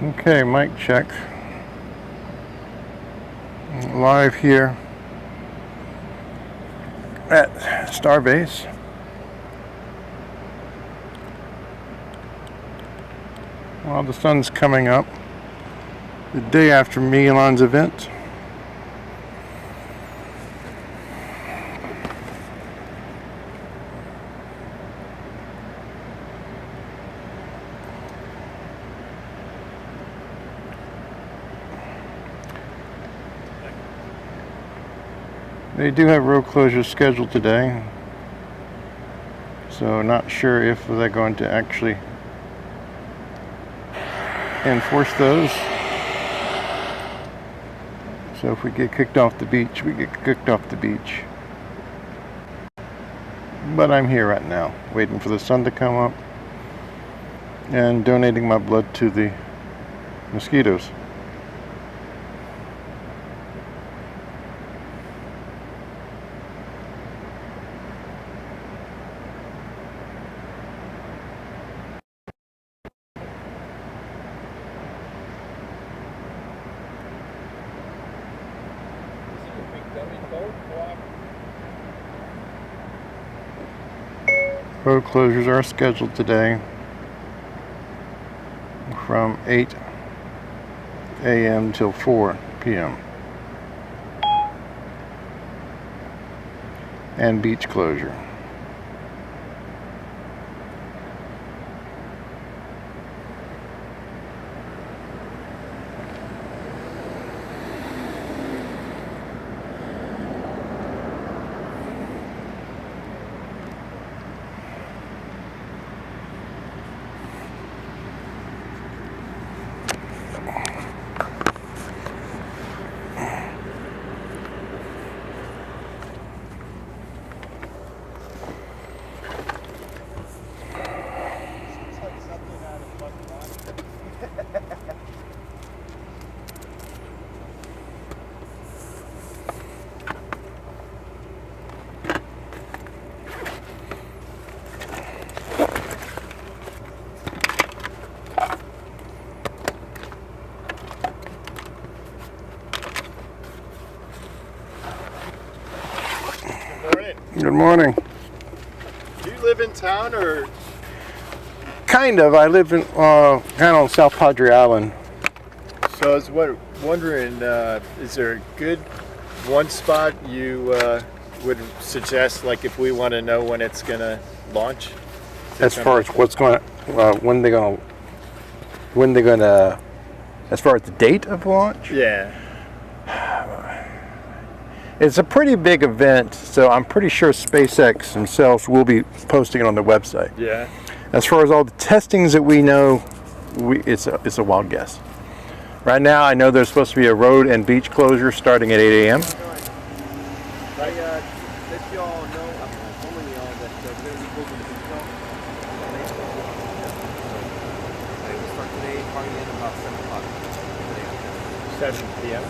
Okay, mic check. Live here at Starbase. Well, the sun's coming up the day after Elon's event. They do have road closures scheduled today, so not sure if they're going to actually enforce those. So if we get kicked off the beach, we get kicked off the beach. But I'm here right now, waiting for the sun to come up and donating my blood to the mosquitoes. Road closures are scheduled today from 8 a.m. till 4 p.m. and beach closure. Good morning. Do you live in town or? Kind of. I live in kind of on South Padre Island. So I was wondering, is there a good one spot you would suggest, like if we want to know when it's gonna launch? As far as what's going, when they're gonna, as far as the date of launch? Yeah. It's a pretty big event, so I'm pretty sure SpaceX themselves will be posting it on their website. Yeah. As far as all the testings that we know, it's a wild guess. Right now, I know there's supposed to be a road and beach closure starting at 8 a.m. Let you all know, I'm informing you all that we're going to be closing the beach now. They will start today, probably in about 7 o'clock. 7 p.m.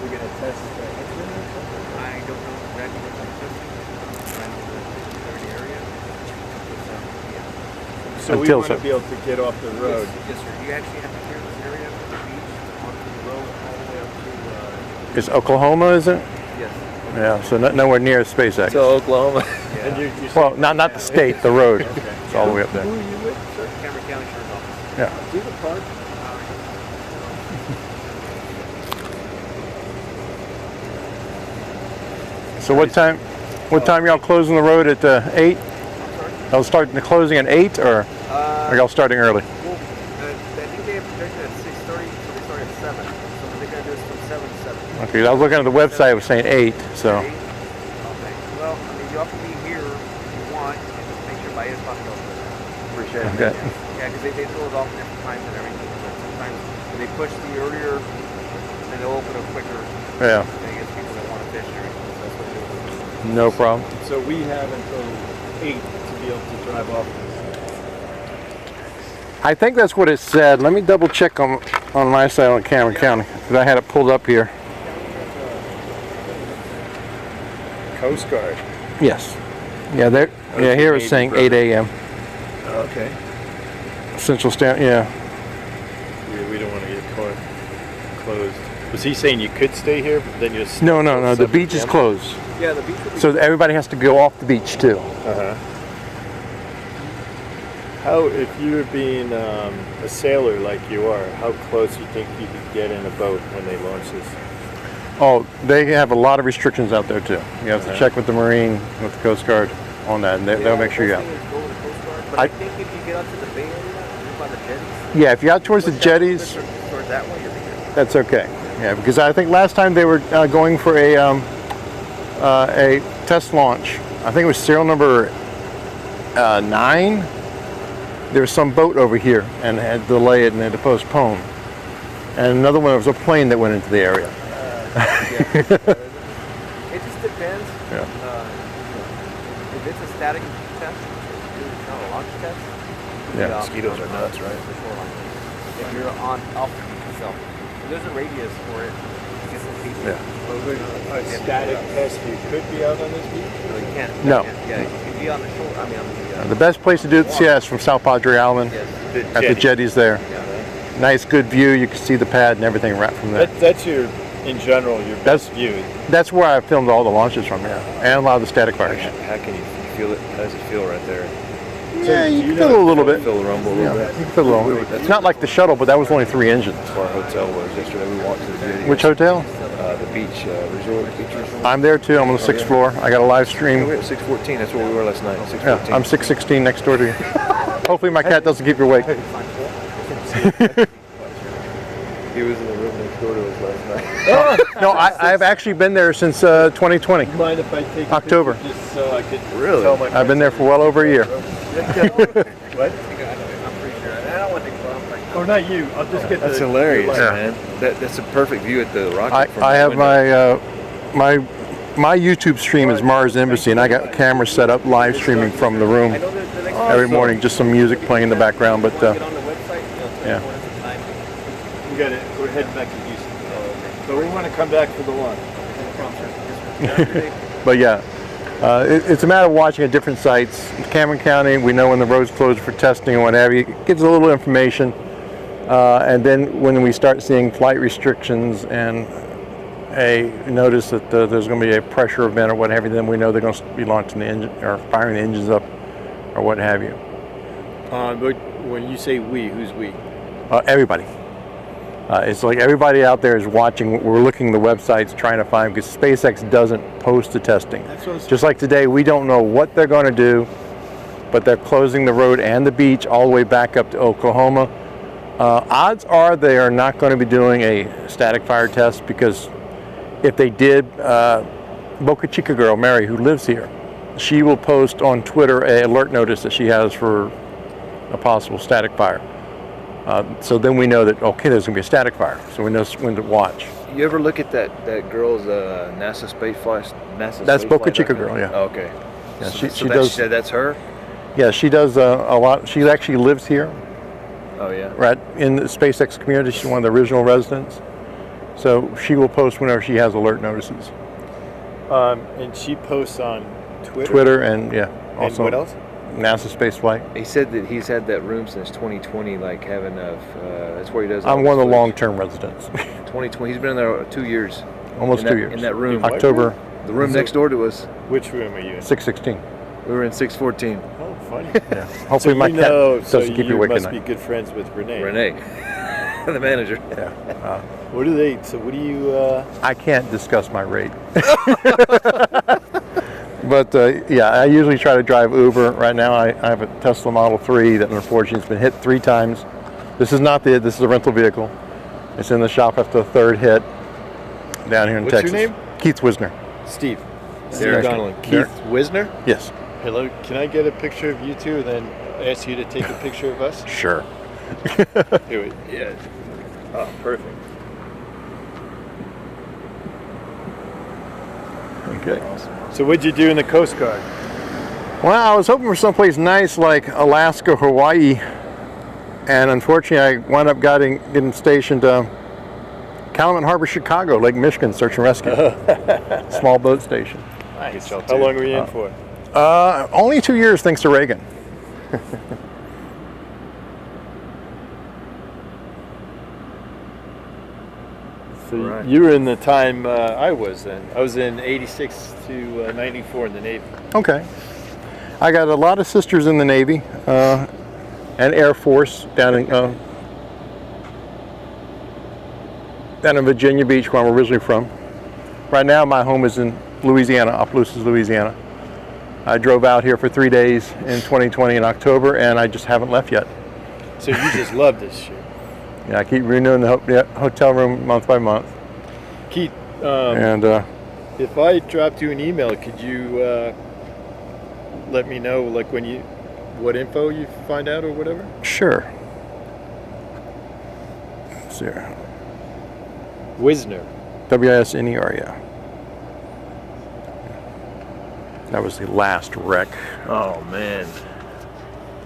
We're going to test the engine or something? I don't know exactly what I'm testing. I know that it's an area. So we want to be able to get off the road. Yes, sir. You actually have to clear this area from the beach onto the road all the way up to... It's Oklahoma, is it? Yes. Yeah, so nowhere near SpaceX. So Oklahoma. Yeah. And you well, not the state, the road. Okay. It's all the way up there. Who are you with, sir? Cameron County Sheriff's Office. Yeah. Do the park. So what time y'all closing the road at 8? Y'all starting the closing at 8, or are y'all starting early? Well, I think they have projected at 6:30, so they start at 7. So they're going to do this from 7 to 7. Okay, I was looking at the website, it was saying 8, so. 8? Okay. Well, I mean, you have to be here if you want, and just make sure by 8 o'clock you'll do it. Appreciate it. Okay. Yeah, because they throw it off at different times and everything. But sometimes when they push the earlier, then they'll open it quicker. Yeah. And it gets people that want to fish or anything. So that's what they do. No problem. So we have until 8 to be able to drive off. I think that's what it said. Let me double check on my side on Cameron County, because I had it pulled up here. Coast Guard. Yes. Yeah, here it's saying 8 a.m. Okay. Central Standard. Yeah. closed. Was he saying you could stay here, but then just No. The beach is closed. Yeah, the beach will be So everybody has to go off the beach too. How, if you were being a sailor like you are, how close do you think you could get in a boat when they launch this? Oh, they have a lot of restrictions out there too. You have to check with the Marine, with the Coast Guard on that, and they'll make sure you have. But I think if you get out to the Bay Area, by the jetties. Yeah, if you're out towards the jetties, Towards that way, you'll be good. that's okay. Yeah, because I think last time they were going for a test launch. I think it was serial number 9. There was some boat over here and had delayed and had to postpone. And another one, there was a plane that went into the area. It just depends. Yeah. If it's a static test, it's not a launch test. Yeah. Mosquitoes are nuts, right? If you're on off the beach itself, there's a radius for it. Just in case. Yeah. A static test, you could be out on this beach? No, you can't. No. Yeah, you can be on the shore. I mean, on the. The best place to do this, yeah, is from South Padre Island at the jetties there. Yeah. Nice, good view. You can see the pad and everything right from there. That's your, in general, your best view. That's where I filmed all the launches from, yeah, and a lot of the static fires. How can you feel it? How does it feel right there? Yeah, you can feel it a little bit. Feel the rumble a little bit. You can feel a little bit. It's not like the shuttle, but that was only 3 engines. That's where our hotel was yesterday. We walked to the jetty. Which hotel? The beach resort. Beach resort. I'm there too. I'm on the 6th floor. I got a live Yeah, stream. we're at 614. That's where we were last night. 614. Yeah, I'm 616 next door to you. Hopefully my cat doesn't keep you awake. He was in the room next door to us last night. No, I've actually been there since 2020. Mind if I take a October. picture just so I could Really? tell my I've been there for well over a year. What? I'm pretty sure. I don't want to go. Oh, not you. I'll just get That's the hilarious, Yeah. man. That's a perfect view at the rocket. from I the have window. my YouTube stream is Mars Embassy, and I got cameras set up live streaming from the room every morning. Just some music playing in the background, but Get on the website. yeah. We got it. We're heading back to Houston. But we want to come back for the launch. But yeah, it's a matter of watching at different sites. Cameron County, we know when the roads close for testing and what have you. It gives a little information. And then when we start seeing flight restrictions and a notice that there's going to be a pressure event or what have you, then we know they're going to be launching the engine or firing the engines up or what have you. But when you say we, who's we? Everybody. It's like everybody out there is watching. We're looking at the websites trying to find, because SpaceX doesn't post the testing. Just like today, we don't know what they're going to do, but they're closing the road and the beach all the way back up to Oklahoma. Odds are they are not going to be doing a static fire test, because if they did, Boca Chica girl, Mary, who lives here, she will post on Twitter an alert notice that she has for a possible static fire. So then we know that, okay, there's going to be a static fire, so we know when to watch. You ever look at that girl's NASA space flight? That's Boca Chica girl, yeah. Oh, okay. Yeah, So she does. That's her. Yeah, she does a lot. She actually lives here, Oh yeah. right in the SpaceX community. She's one of the original residents. So she will post whenever she has alert notices. And she posts on Twitter. Twitter and yeah, And also what else? NASA space flight. He said that he's had that room since 2020, like having that's where he does. I'm one of the long-term residents. 2020. He's been in there 2 years. Almost in 2 that, years. In that room. October The room next door to us. Which room are you in? 616. We were in 614. Oh, funny. Yeah. Hopefully my you cat know, doesn't keep you awake at must night. be good friends with Renee. Renee, the manager. Yeah. What do they? So what do you? I can't discuss my rate. But yeah, I usually try to drive Uber. Right now I have a Tesla Model 3 that unfortunately has been hit 3 times. This is not this is a rental vehicle. It's in the shop after the 3rd hit down here in What's your Texas. name? Keith Wisner. Steve. Derek. Donnelly. Derek. Keith Wisner. Yes. Hello. Can I get a picture of you two, and then ask you to take a picture of us? Sure. Here we. Yeah. Oh, perfect. Okay. So what'd you do in the Coast Guard? Well, I was hoping for someplace nice like Alaska, Hawaii, and unfortunately I wound up getting stationed Calumet Harbor, Chicago, Lake Michigan, search and rescue. Small boat station. Nice. How long were you in for? Only 2 years, thanks to Reagan. So Right. you were in the time I was in. I was in 86 to 94 in the Navy. Okay. I got a lot of sisters in the Navy and Air Force down in Virginia Beach, where I'm originally from. Right now, my home is in Louisiana, Opelousas, Louisiana. I drove out here for 3 days in 2020 in October, and I just haven't left yet. So you just love this shit. Yeah, I keep renewing the hotel room month by month. Keith, And if I dropped you an email, could you let me know, like, what info you find out or whatever? sure. Let's see here. Wisner. WISNER, yeah. That was the last wreck. Oh man.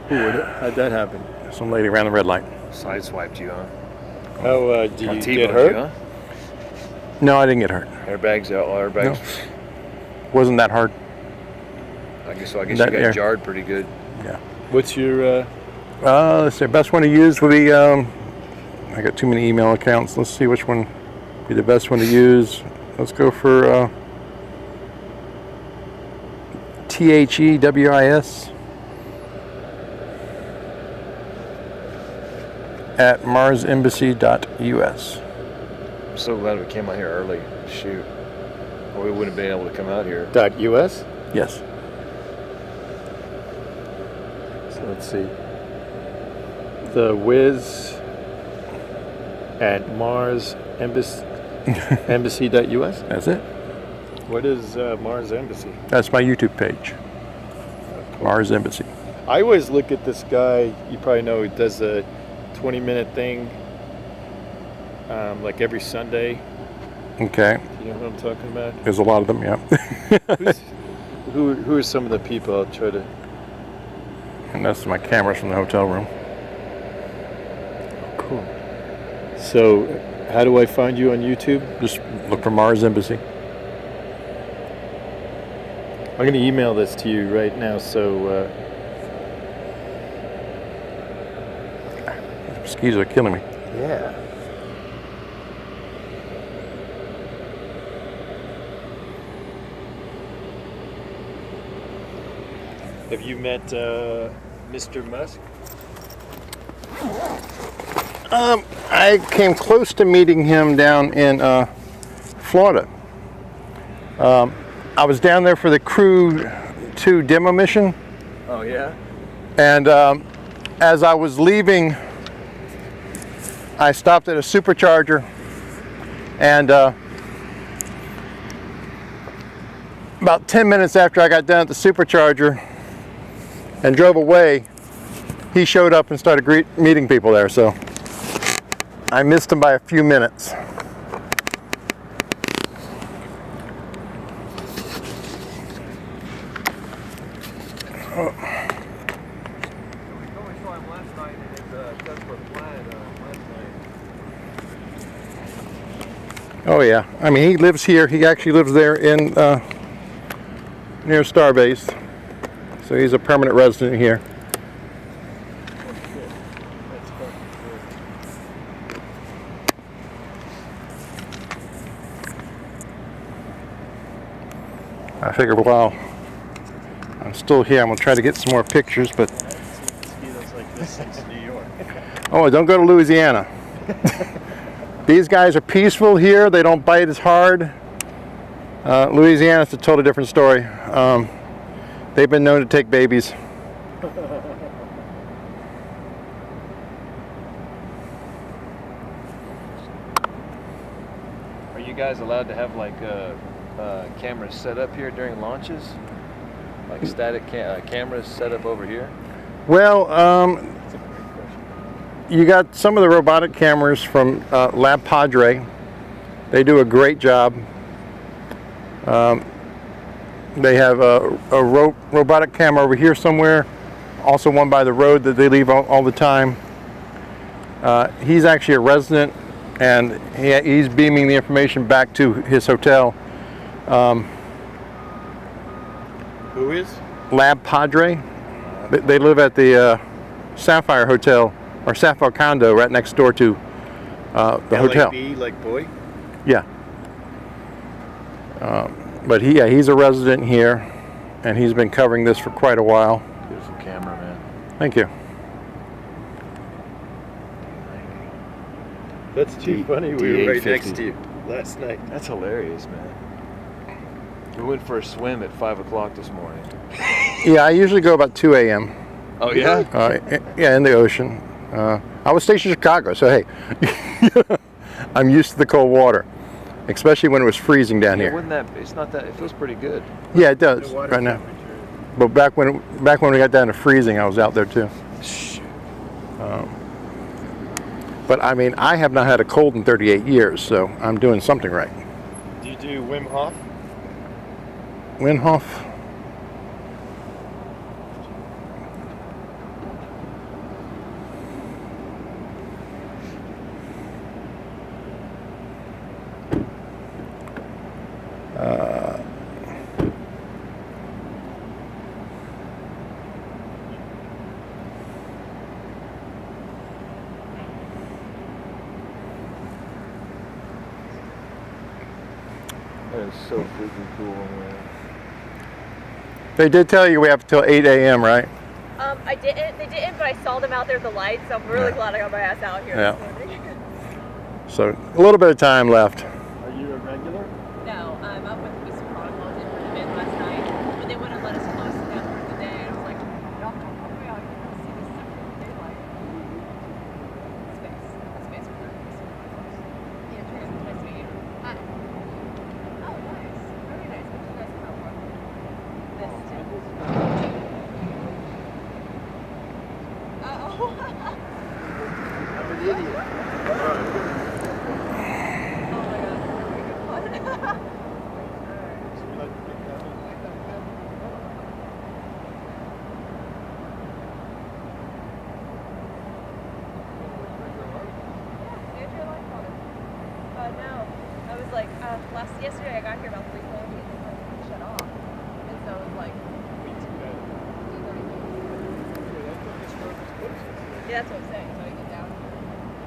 How'd that happen? Some lady ran the red light. Sideswiped you, huh? How did you T-boned get hurt? you, huh? No, I didn't get hurt. Airbags out, all airbags. Wasn't that hard. I guess you That got air- jarred pretty good. Yeah. What's your Let's see. Best one to use would be. I got too many email accounts. Let's see which one would be the best one to use. Let's go for THEWIS at marsembassy.us. I'm so glad we came out here early. Shoot. Or we wouldn't have been able to come out here. .us? Yes. So let's see. The Wiz at Mars Embassy.us? That's it. What is Mars Embassy? That's my YouTube page. Mars Embassy. I always look at this guy, you probably know, he does a 20-minute thing like every Sunday. Okay. You know what I'm talking about? There's a lot of them, yeah. Who are some of the people? I'll try to... And that's my cameras from the hotel room. Cool. So, how do I find you on YouTube? Just look for Mars Embassy. I'm going to email this to you right now, so... Mosquitoes are killing me. yeah. Have you met Mr. Musk? I came close to meeting him down in Florida. I was down there for the Crew 2 demo mission, Oh, yeah? and as I was leaving, I stopped at a supercharger, and about 10 minutes after I got done at the supercharger and drove away, he showed up and started meeting people there, so I missed him by a few minutes. Oh yeah, I mean, he lives here. He actually lives there in near Starbase, so he's a permanent resident here. I figured, well, I'm still here. I'm gonna try to get some more pictures, but Mosquitoes like this since New York. oh, don't go to Louisiana. These guys are peaceful here. They don't bite as hard. Louisiana's a totally different story. They've been known to take babies. Are you guys allowed to have like cameras set up here during launches? Like static cameras set up over here? Well, you got some of the robotic cameras from Lab Padre. They do a great job. They have a robotic camera over here somewhere, also one by the road that they leave all the time. He's actually a resident, and he's beaming the information back to his hotel. Who is? Lab Padre. They live at the Sapphire Hotel, or Sapphire Condo, right next door to the hotel. LAB, like boy? Yeah. But he's a resident here, and he's been covering this for quite a while. Beautiful camera, man. Thank you. That's too funny. We were right next to you last night. That's hilarious, man. We went for a swim at 5 o'clock this morning. Yeah, I usually go about 2 a.m. Oh yeah? Yeah, in the ocean. I was stationed in Chicago, so hey, I'm used to the cold water, especially when it was freezing down here. Wouldn't that? It's not that. It feels pretty good. Yeah, it does right now. But back when we got down to freezing, I was out there too. But I mean, I have not had a cold in 38 years, so I'm doing something right. Do you do Wim Hof? Wim Hof. That is so freaking cool, man. They did tell you we have till 8 a.m., right? I didn't. They didn't, but I saw them out there with the lights, so I'm really glad I got my ass out here Yeah. this morning. So a little bit of time left. Are you a regular? No, I'm up with the Mr. Chronicles in for the bid last night, but they wouldn't let us close down for the day. And I was like, y'all come all the way out here to see this stuff in the daylight. Space for them. Yeah, Trey, nice to meet you. Hi. Oh, nice. Very nice. What did you guys come out for? This too. Uh-oh. I'm an idiot. Yesterday I got here about 3:30 and it shut off. And so it was like, yeah, that's what I'm saying. So I get down here.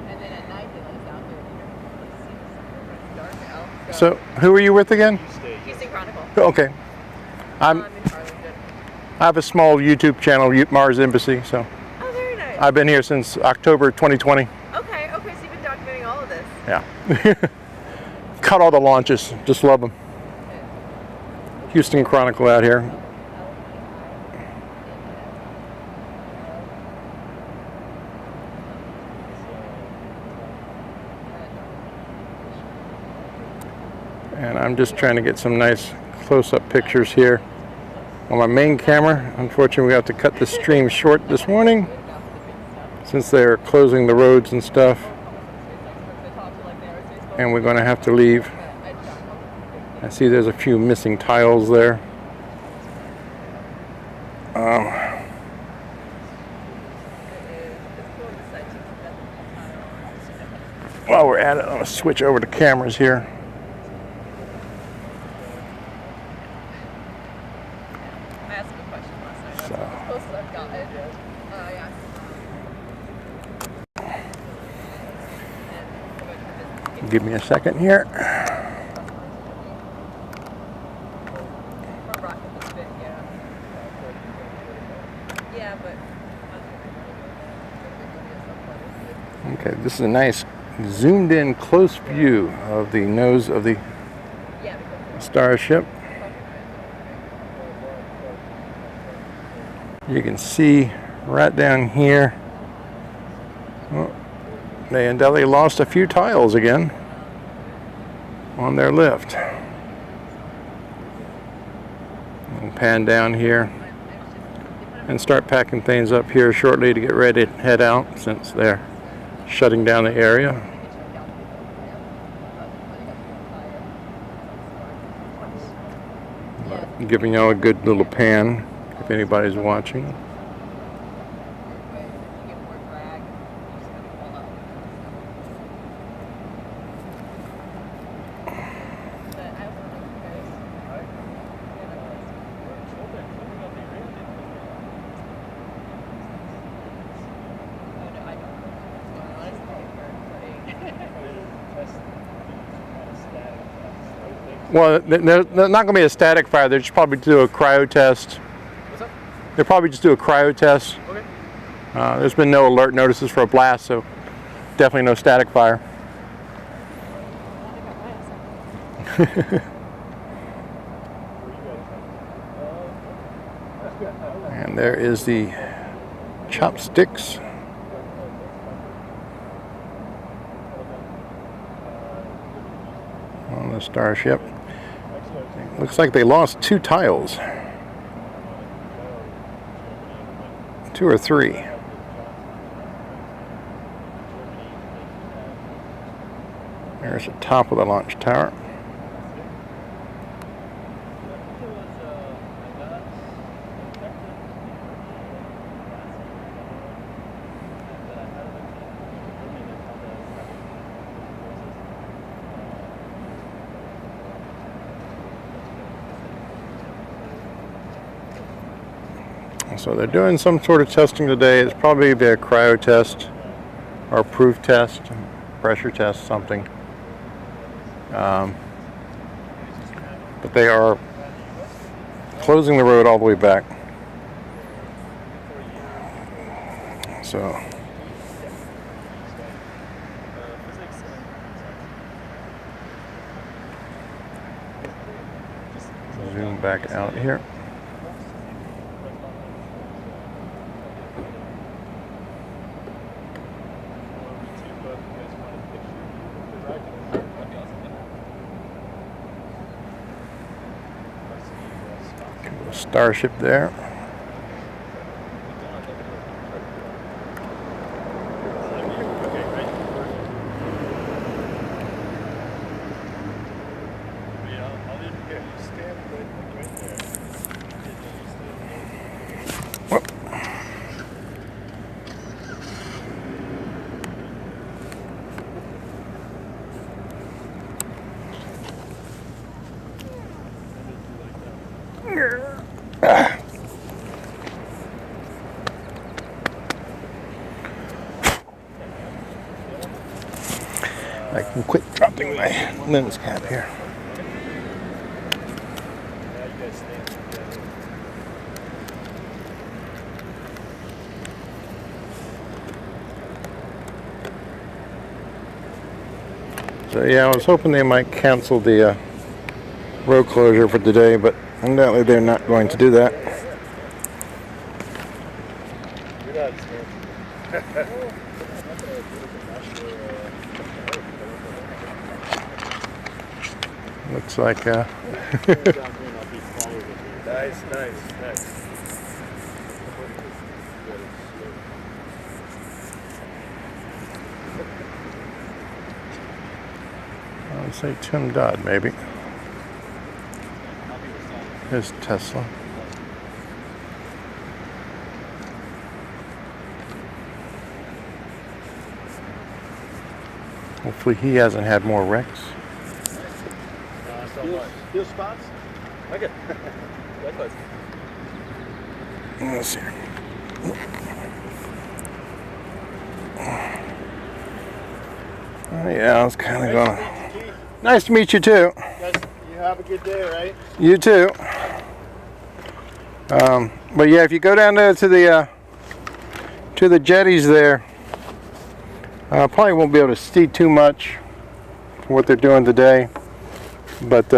And then at night they let us out there and you can really see the sun. It's dark out. So who are you with again? Houston Chronicle. Okay. I'm in Arlington. I have a small YouTube channel, Mars Embassy. So Oh, very nice. I've been here since October 2020. Okay, so you've been documenting all of this. Yeah. Cut all the launches. Just love them. Houston Chronicle out here. And I'm just trying to get some nice close-up pictures here on my main camera. Unfortunately, we have to cut the stream short this morning since they're closing the roads and stuff. And we're going to have to leave. I see there's a few missing tiles there. While we're at it, I'm going to switch over to cameras here. I asked him a question last night. That's the closest I've gotten. Yeah. Give me a second here. We're rocking this bit, yeah. Yeah, but. Okay, this is a nice zoomed in close view of the nose of the starship. You can see right down here. Oh, they lost a few tiles again on their lift. We'll pan down here and start packing things up here shortly to get ready to head out since they're shutting down the area. Giving y'all a good little pan if anybody's watching. Well, they're not going to be a static fire. They'll just probably do a cryo test. What's up? They'll probably just do a cryo test. Okay. There's been no alert notices for a blast, so definitely no static fire. And there is the chopsticks on the Starship. Looks like they lost 2 tiles. 2 or 3. There's the top of the launch tower. So they're doing some sort of testing today. It's probably a cryo test or a proof test, pressure test, something. But they are closing the road all the way back. So zoom back out here. Starship there. I can quit dropping my lens cap here. So yeah, I was hoping they might cancel the road closure for today, but undoubtedly they're not going to do that. Looks like Nice. I would say Tim Dodd, maybe. Here's Tesla. Hopefully he hasn't had more wrecks. Steel spots? Okay. Likewise. Let's see. Yeah, I was kind of going. Nice to meet you too. You have a good day, right? You too. But yeah, if you go down there to the jetties there, probably won't be able to see too much from what they're doing today. But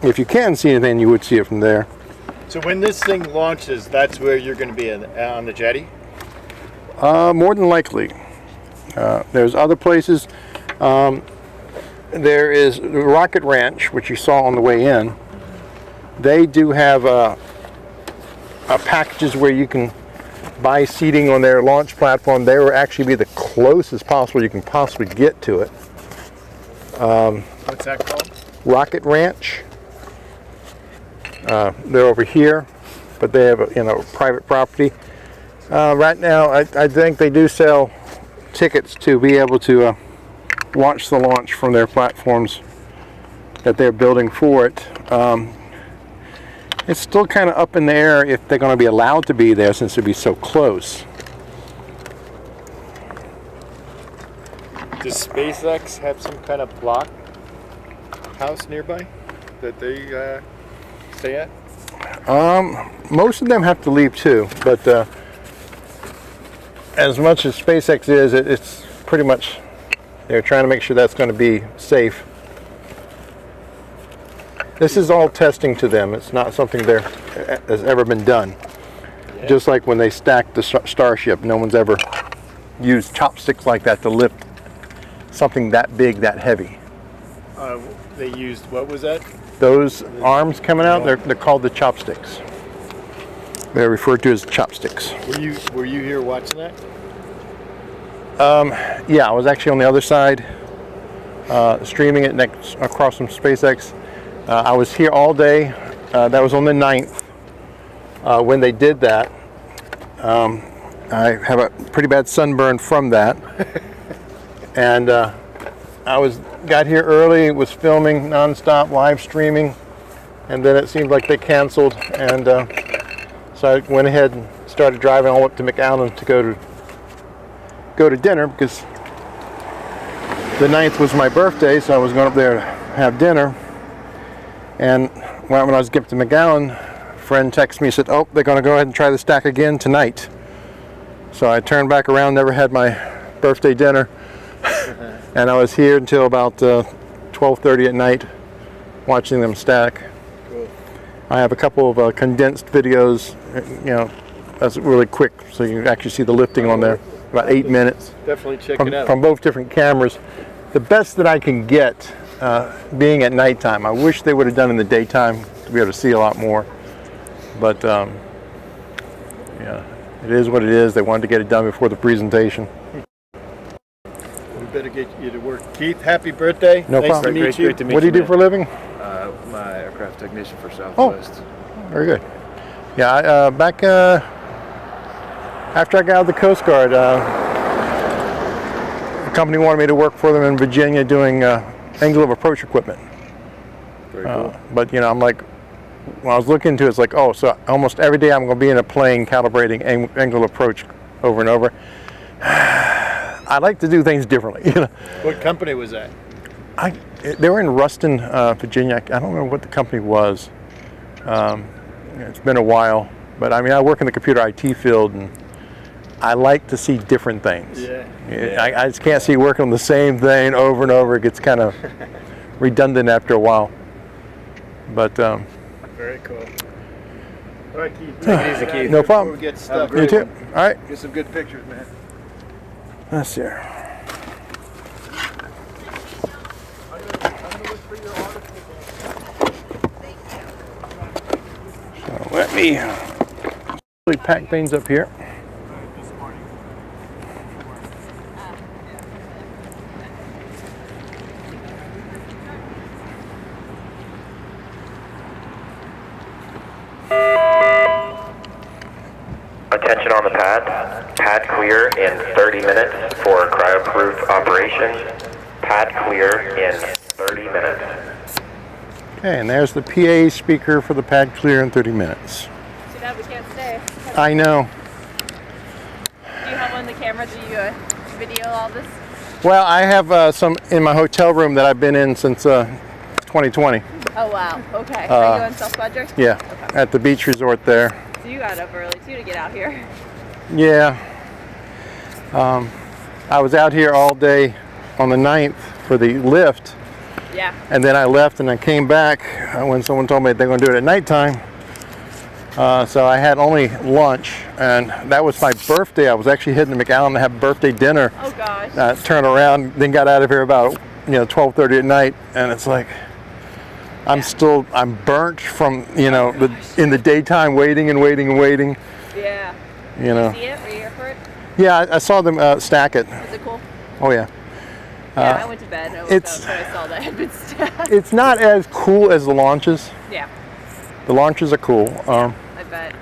if you can see anything, you would see it from there. So when this thing launches, that's where you're going to be on the jetty? More than likely. There's other places. There is the Rocket Ranch, which you saw on the way in. They do have packages where you can buy seating on their launch platform. They will actually be the closest possible you can possibly get to it. What's that called? Rocket Ranch. They're over here, but they have a private property. Right now, I think they do sell tickets to be able to watch the launch from their platforms that they're building for it. It's still kind of up in the air if they're going to be allowed to be there since it'd be so close. Does SpaceX have some kind of block house nearby? that they stay at? Most of them have to leave too, but as much as SpaceX is, it's pretty much, they're trying to make sure that's going to be safe. This is all testing to them. It's not something there has ever been done. Yeah. Just like when they stacked the Starship, no one's ever used chopsticks like that to lift something that big, that heavy. They used, what was that? Those arms coming out, they're called the chopsticks. They're referred to as chopsticks. Were you here watching that? Yeah, I was actually on the other side, streaming it across from SpaceX. I was here all day. That was on the 9th when they did that. I have a pretty bad sunburn from that. And got here early, was filming nonstop, live streaming, and then it seemed like they canceled, and so I went ahead and started driving all up to McAllen to go to dinner, because the 9th was my birthday, so I was going up there to have dinner. And when I was getting to McAllen, a friend texted me and said, oh, they're going to go ahead and try the stack again tonight. So I turned back around, never had my birthday dinner. And I was here until about 12:30 at night watching them stack. Cool. I have a couple of condensed videos, that's really quick, so you can actually see the lifting on there, about 8 minutes. Definitely check it out. From both different cameras. The best that I can get being at nighttime. I wish they would have done in the daytime to be able to see a lot more. But yeah, it is what it is. They wanted to get it done before the presentation. Better get you to work. Keith, happy birthday. No nice problem. To meet you. Great to meet what do you do for a living? My aircraft technician for Southwest. Oh, very good. Yeah, back after I got out of the Coast Guard, the company wanted me to work for them in Virginia doing angle of approach equipment. Very cool. But I'm like, when I was looking into it, it's like, oh, so almost every day I'm going to be in a plane calibrating angle of approach over and over. I like to do things differently. What company was that? They were in Ruston, Virginia. I don't remember what the company was. It's been a while, but I mean, I work in the computer IT field, and I like to see different things. Yeah. I just can't see working on the same thing over and over. It gets kind of redundant after a while. But very cool. All right, Keith. Take it easy, Keith. No problem. We get stuff. You too. All right. Get some good pictures, man. Let's see here. So let me really pack things up here. Attention on the pad. Pad clear in 30 minutes for cryo-proof operation. Pad clear in 30 minutes. Okay, and there's the PA speaker for the pad clear in 30 minutes. Too bad we can't stay. I know. Do you have one of the cameras that you video all this? Well, I have some in my hotel room that I've been in since 2020. Oh wow, okay. Are you on self-budget? Yeah, okay. At the beach resort there. So you got up early too to get out here. Yeah. I was out here all day on the 9th for the lift. Yeah. And then I left and I came back when someone told me they're going to do it at nighttime. So I had only lunch, and that was my birthday. I was actually heading to McAllen to have birthday dinner. Oh gosh. Turned around, then got out of here about 12:30 at night, and it's like I'm burnt from in the daytime waiting and waiting and waiting. Yeah. You know. Did you see it? Were you here for it? Yeah, I saw them stack it. Was it cool? Oh yeah. Yeah, I went to bed and I woke up and I saw that it had been stacked. It's not as cool as the launches. Yeah. The launches are cool. I bet.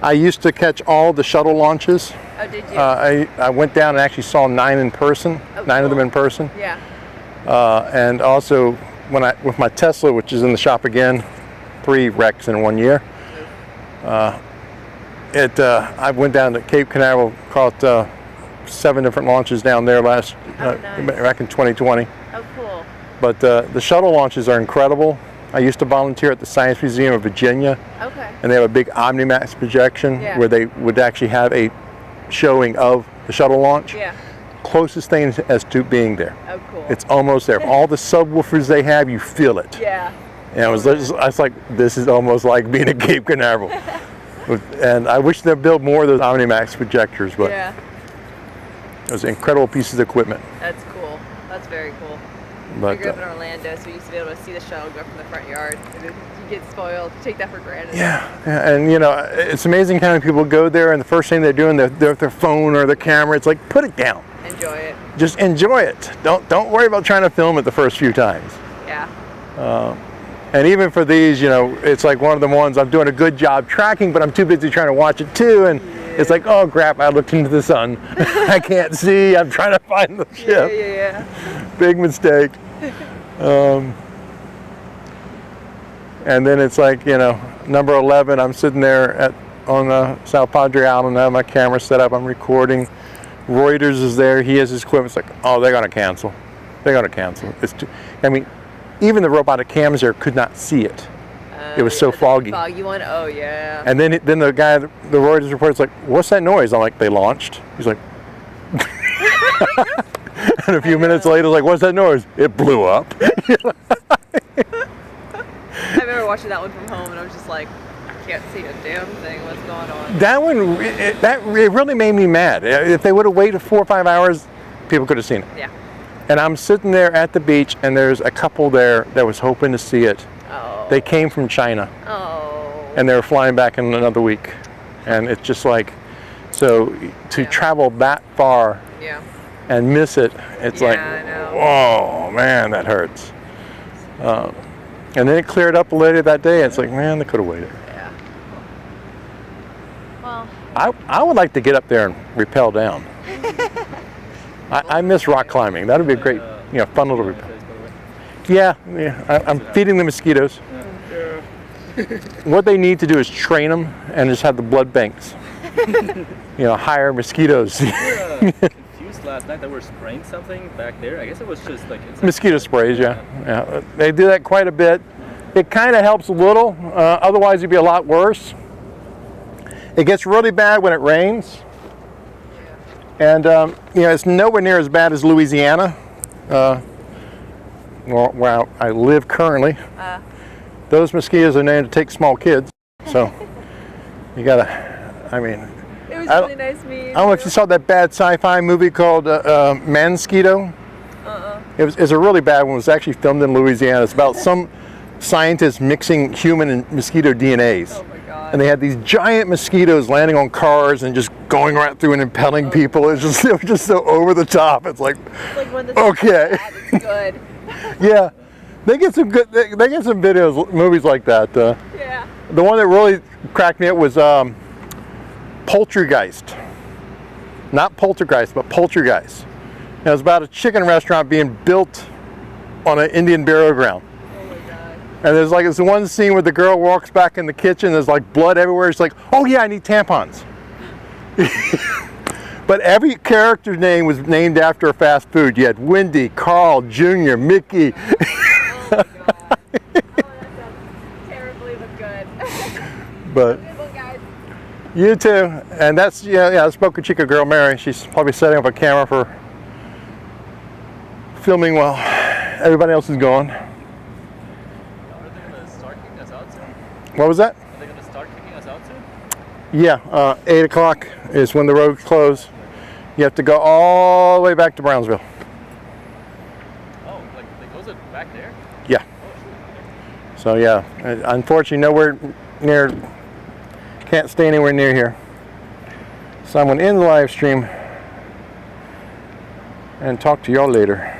I used to catch all the shuttle launches. Oh, did you? I went down and actually saw 9 in person. Oh, 9 of them cool. in person. Yeah. And also with my Tesla, which is in the shop again, 3 wrecks in 1 year. I went down to Cape Canaveral, caught 7 different launches down there nice. back in 2020. Oh, cool. But the shuttle launches are incredible. I used to volunteer at the Science Museum of Virginia, Okay. and they have a big OmniMax projection Yeah. where they would actually have a showing of the shuttle launch. Yeah. Closest thing as to being there. Oh, cool. It's almost there. All the subwoofers they have, you feel it. Yeah. And I was like, this is almost like being at Cape Canaveral. And I wish they'd build more of those OmniMax projectors, but Yeah. those incredible pieces of equipment. That's cool. That's very cool. I But grew up in Orlando, so we used to be able to see the shuttle go from the front yard. And then you get spoiled. You take that for granted. yeah, and you know, it's amazing how many people go there, and the first thing they're doing, they're with their phone or their camera. It's like, put it down. Enjoy it. Just enjoy it. Don't worry about trying to film it the first few times. Yeah. And even for these, you know, it's like one of the ones I'm doing a good job tracking, but I'm too busy trying to watch it too. And it's like, oh crap, I looked into the sun. I can't see. I'm trying to find the ship. Yeah. Big mistake. And then it's like, you know, number 11, I'm sitting there on South Padre Island. I have my camera set up. I'm recording. Reuters is there. He has his equipment. It's like, oh, they're going to cancel. They're going to cancel. It's too, I mean, even the robotic cams there could not see it. It was so foggy. Foggy one? Oh, yeah. And then the guy, the Reuters reporter's like, what's that noise? I'm like, they launched. He's like, and a few minutes later, like, what's that noise? It blew up. I remember watching that one from home, and I was just like, I can't see a damn thing. What's going on? That one, it really made me mad. If they would have waited 4 or 5 hours, people could have seen it. Yeah. And I'm sitting there at the beach, and there's a couple there that was hoping to see it. Oh. They came from China, Oh. and they were flying back in another week. And it's just like, so to travel that far Yeah. and miss it, it's like, I know. whoa, man, that hurts. And then it cleared up later that day. It's like, man, they could have waited. Yeah. Well. I would like to get up there and rappel down. I miss rock climbing. That would be a great, you know, fun little rappel. Yeah, I'm feeding the mosquitoes. What they need to do is train them and just have the blood banks. You know, hire mosquitoes. Confused last night that we're spraying something back there. I guess it was just like Mosquito sprays, yeah. They do that quite a bit. It kind of helps a little. Otherwise, it'd be a lot worse. It gets really bad when it rains. And, you know, it's nowhere near as bad as Louisiana, where I live currently. Those mosquitoes are named to take small kids. So, you gotta, I mean. It was really nice meeting you. I don't know if you saw that bad sci-fi movie called Mansquito. It's a really bad one. It was actually filmed in Louisiana. It's about some scientists mixing human and mosquito DNAs. Oh my God. And they had these giant mosquitoes landing on cars and just going right through and impaling people. It was just so over the top. It's like Like when the okay. It's good. Yeah, they get some good. They get some videos, movies like that. Yeah. The one that really cracked me up was Poultrygeist. Not Poltergeist, but Poultrygeist. And it was about a chicken restaurant being built on an Indian burial ground. Oh my God. And there's like this one scene where the girl walks back in the kitchen. There's like blood everywhere. She's like, "Oh yeah, I need tampons." But every character's name was named after a fast food. You had Wendy, Carl, Junior, Mickey. Oh my God. Oh, that sounds terribly but good. But Good one, guys. you too. And that's yeah. I spoke with Chica Girl Mary. She's probably setting up a camera for filming while everybody else is gone. Are they gonna start kicking us out soon? What was that? Are they gonna start kicking us out soon? Yeah, 8 o'clock is when the roads close. You have to go all the way back to Brownsville. Oh, like goes it back there? Yeah. So yeah, unfortunately nowhere near, can't stay anywhere near here. So I'm going to end the live stream and talk to y'all later.